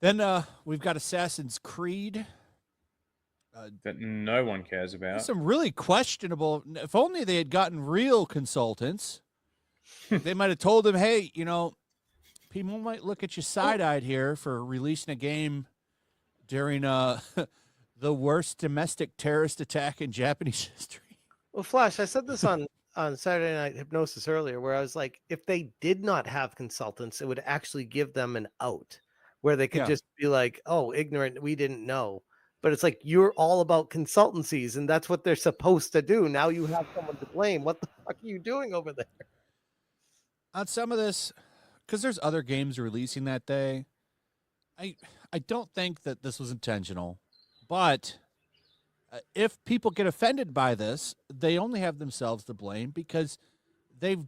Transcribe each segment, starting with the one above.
Then we've got Assassin's Creed. That no one cares about. Some really questionable. If only they had gotten real consultants, they might have told them, "Hey, people might look at you side-eyed here for releasing a game during the worst domestic terrorist attack in Japanese history." Well, Flash, I said this on Saturday Night Hypnosis earlier, where I was like, if they did not have consultants, it would actually give them an out where they could just be like, "Oh, ignorant, we didn't know." But it's like, you're all about consultancies, and that's what they're supposed to do. Now you have someone to blame. What the fuck are you doing over there? On some of this, because there's other games releasing that day, I don't think that this was intentional. But if people get offended by this, they only have themselves to blame because they've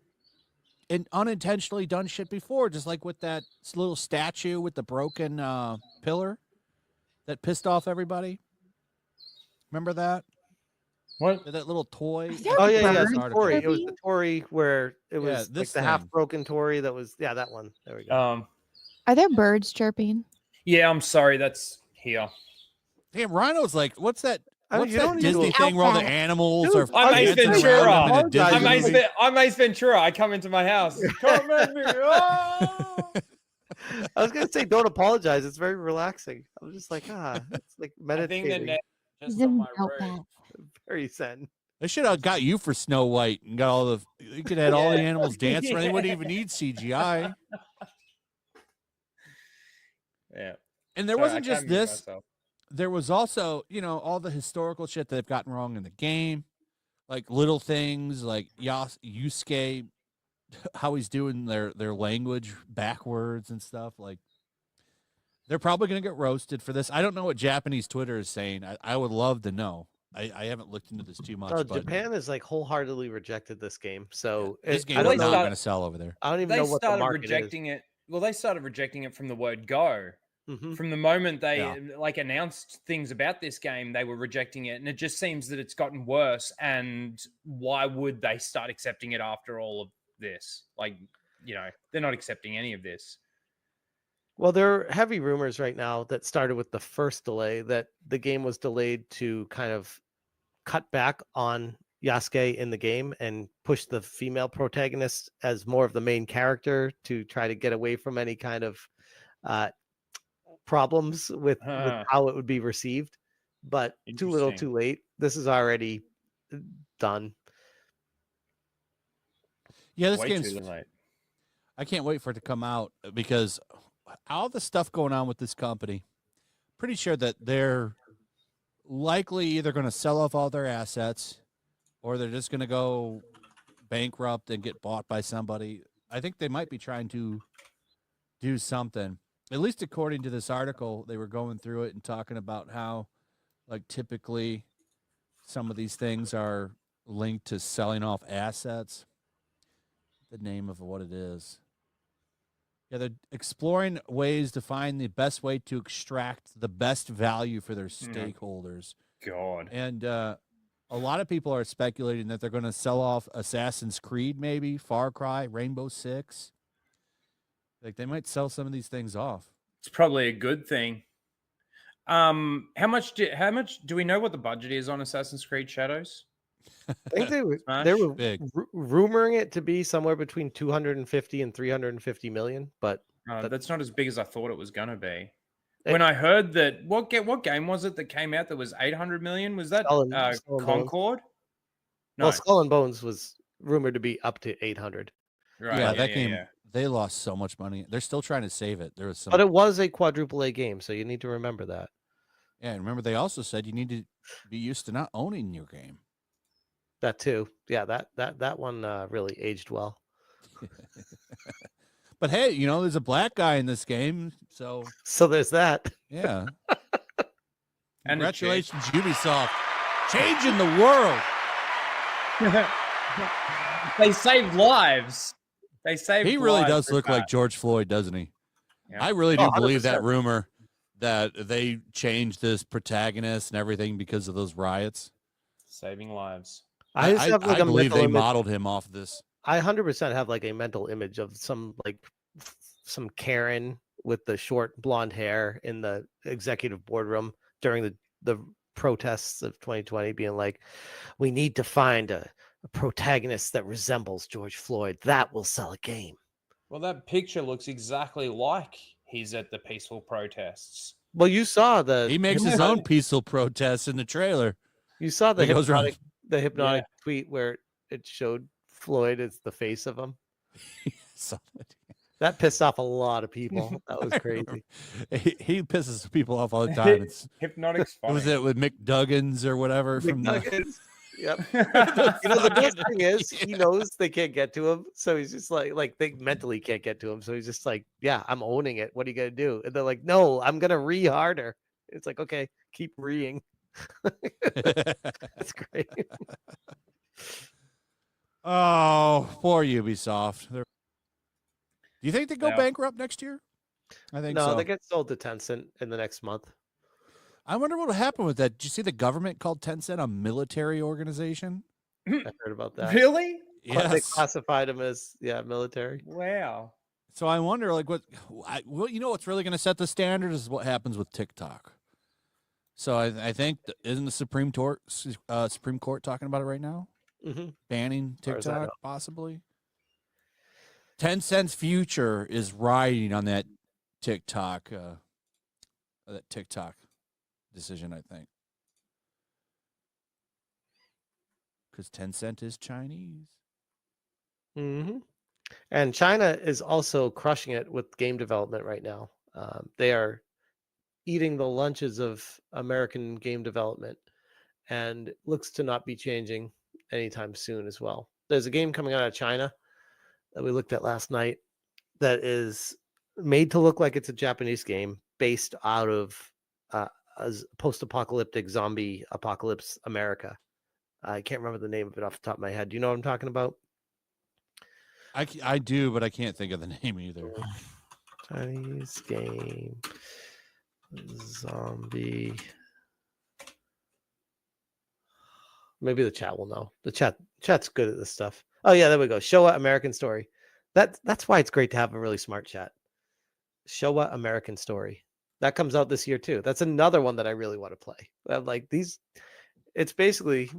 unintentionally done shit before, just like with that little statue with the broken pillar that pissed off everybody. Remember that? What? That little toy? Oh, yeah. Tory. It was the Tory where it was like the half-broken Tory that was, that one. There we go. Are there birds chirping? Yeah, I'm sorry. That's here. Damn, Rhino's like, what's that? What's you that don't need Disney to- thing where all the animals are I'm Ace dancing around them in a Disney movie? I'm Ace Ventura. I come into my house. Come at me. Oh! I was gonna say, don't apologize. It's very relaxing. I'm just like, it's like meditating. I think the just on my road. Very zen. They should have got you for Snow White and got all the. You could have had all the animals dancing. They wouldn't even need CGI. Yeah. And there wasn't just this. There was also, all the historical shit that they've gotten wrong in the game, like little things like Yusuke, how he's doing their language backwards and stuff. Like, they're probably going to get roasted for this. I don't know what Japanese Twitter is saying. I would love to know. I haven't looked into this too much. No, but Japan has like wholeheartedly rejected this game. So this game is not going to sell over there. I don't even know what the market rejecting is. it. Well, they started rejecting it from the word go. From the moment they announced things about this game, they were rejecting it, and it just seems that it's gotten worse. And why would they start accepting it after all of this? Like, they're not accepting any of this. Well, there are heavy rumors right now that started with the first delay that the game was delayed to kind of cut back on Yasuke in the game and push the female protagonist as more of the main character to try to get away from any kind of problems with how it would be received. But too little too late. This is already done. Yeah, this game's late. I can't wait for it to come out because all the stuff going on with this company, pretty sure that they're likely either going to sell off all their assets or they're just going to go bankrupt and get bought by somebody. I think they might be trying to do something. At least according to this article, they were going through it and talking about how, like, typically some of these things are linked to selling off assets. The name of what it is. Yeah, they're exploring ways to find the best way to extract the best value for their stakeholders. God. And a lot of people are speculating that they're going to sell off Assassin's Creed, maybe Far Cry, Rainbow Six. Like, they might sell some of these things off. It's probably a good thing. How much do we know what the budget is on Assassin's Creed Shadows? I think they were rumoring it to be somewhere between 250 and 350 million, but that's not as big as I thought it was going to be. When I heard that, what game was it that came out that was 800 million? Was that Concord? No. Well, Skull and Bones was rumored to be up to 800. Right. Yeah, that game. Yeah. They lost so much money. They're still trying to save it. There was some, but it was a quadruple A game, so you need to remember that. Yeah, and remember they also said you need to be used to not owning your game. That too. Yeah, that one really aged well. But hey, there's a black guy in this game, so there's that. Yeah. Congratulations, Ubisoft, changing the world. They saved lives. He really does look like George Floyd, doesn't he? Yeah. I really do believe that rumor that they changed this protagonist and everything because of those riots. Saving lives. I believe they modeled him off this. I 100% have like a mental image of some Karen with the short blonde hair in the executive boardroom during the protests of 2020, being like, we need to find a protagonist that resembles George Floyd. That will sell a game. Well, that picture looks exactly like he's at the peaceful protests. Well, you saw he makes his own peaceful protests in the trailer. You saw the hypnotic Yeah. tweet where it showed Floyd as the face of him. That pissed off a lot of people. That was crazy. He pisses people off all the time. It's Hypnotic's funny. Was it with McDuggins or whatever from the? Yep. The best thing is he knows they can't get to him, so he's just like they mentally can't get to him, so he's just like, yeah, I'm owning it. What are you gonna do? And they're like, no, I'm gonna re harder. It's like, okay, keep reeing. That's great. Oh, poor Ubisoft. Do you think they go bankrupt next year? I think so. No, they get sold to Tencent in the next month. I wonder what will happen with that. Did you see the government called Tencent a military organization? I heard about that. Really? Yes. They classified them as military. Wow. So I wonder, like, what's really going to set the standard is what happens with TikTok. So I think isn't the Supreme Court talking about it right now? Mm-hmm. Banning TikTok, possibly. Tencent's future is riding on that TikTok decision, I think, because Tencent is Chinese. Mm-hmm. And China is also crushing it with game development right now. They are eating the lunches of American game development, and looks to not be changing anytime soon as well. There's a game coming out of China that we looked at last night that is made to look like it's a Japanese game based out of as post-apocalyptic zombie apocalypse America. I can't remember the name of it off the top of my head. Do you know what I'm talking about? I do, but I can't think of the name either. Chinese game zombie. Maybe the chat will know. The chat's good at this stuff. Oh yeah, there we go. Showa American Story. That's why it's great to have a really smart chat. Showa American Story. That comes out this year too. That's another one that I really want to play. Like these, it's basically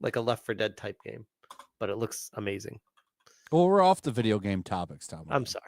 like a Left 4 Dead type game, but it looks amazing. Well, we're off the video game topics, Tom. I'm sorry.